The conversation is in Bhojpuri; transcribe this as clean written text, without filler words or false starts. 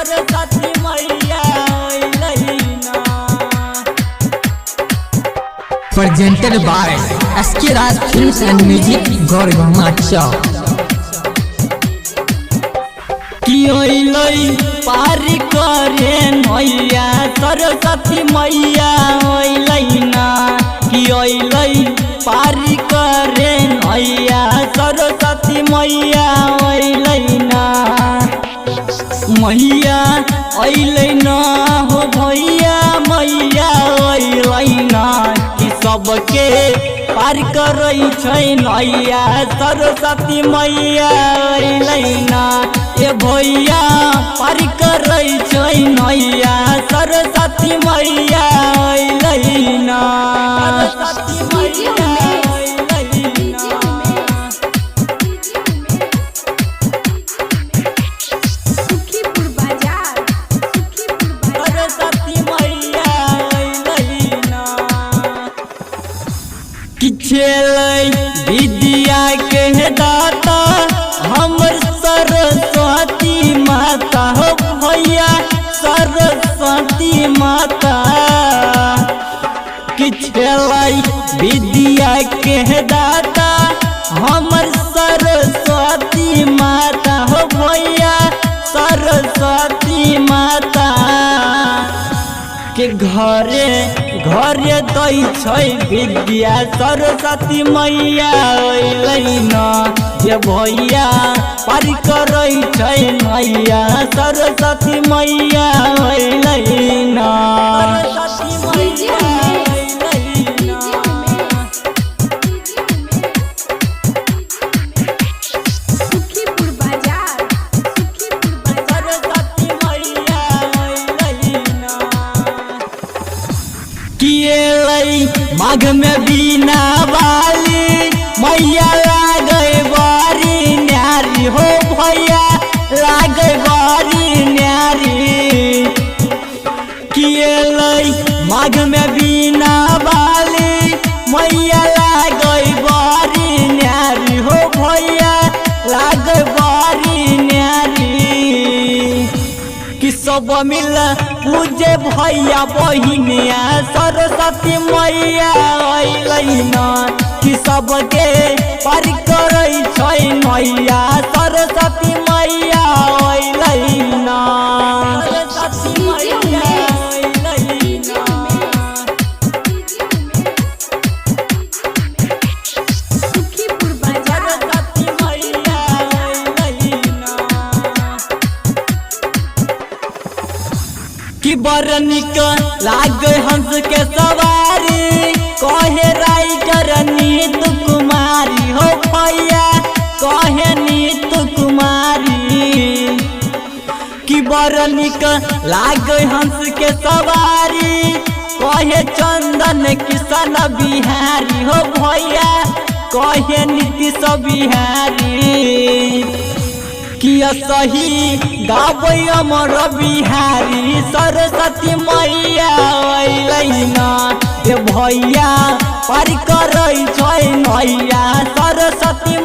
सरस्वती मैया अइलैना। Presented by SK Raj Films and Music Gorgama Chowk। कि अइलै पार करे नैया सरस्वती मैया अइलैना। कि अइलै पार करे नैया सरस्वती मैया अइलैना। मैया अइलैना हो भैया मैया अइलैना। कि सबके पार करै छै नैया सरस्वती मैया अइलैना। ए भैया पार करै छै नैया सरस्वती मैया अइलैना। सरस्वती मैया अइलैना। सुखीपुर बाजार सरस्वती मैया अइलैना। कि छेलै विद्या के दाता हमर सरस्वती माता हो भैया सरस्वती माता। कि छेलै विद्या के दाता हमर सरस्वती माता हो भैया सरस्वती माता। के घरे घरे दै छै विद्या सरस्वती मैया अइलैना। जे भैया पार करै छै नैया सरस्वती मैया अइलैना। सरस्वती मैया अइलैना। सुखीपुर बाजार सरस्वती मैया अइलैना। कि अइलै माघ में बीना वाली मैया लागै बारी न्यारी हो भैया लागै बारी न्यारी। कि अइलै माघ में बीना वाली मैया लागै बारी न्यारी हो भैया लागै बारी न्यारी। कि सब मिल पूजे भैया बहिनिया सरस्वती मैया अइलैना। कि सबके पार करै छै नैया सरस्वती मैया अइलैना। सरस्वती मैया अइलैना। सुखीपुर बाजार सरस्वती मैया अइलैना। कि बड़ निक लागे हंस के सवारी कहे राइटर नीत कुमारी हो भैया कहे नीत कुमारी। कि बड़ निक लागे हंस के सवारी कहे चंदन किशन बिहारी हो भैया कहे नीतीश बिहारी। कि सही गाबै अमर बिहारी सरस्वती मैया अइलैना। ए भैया पार करै छै नैया सरस्वती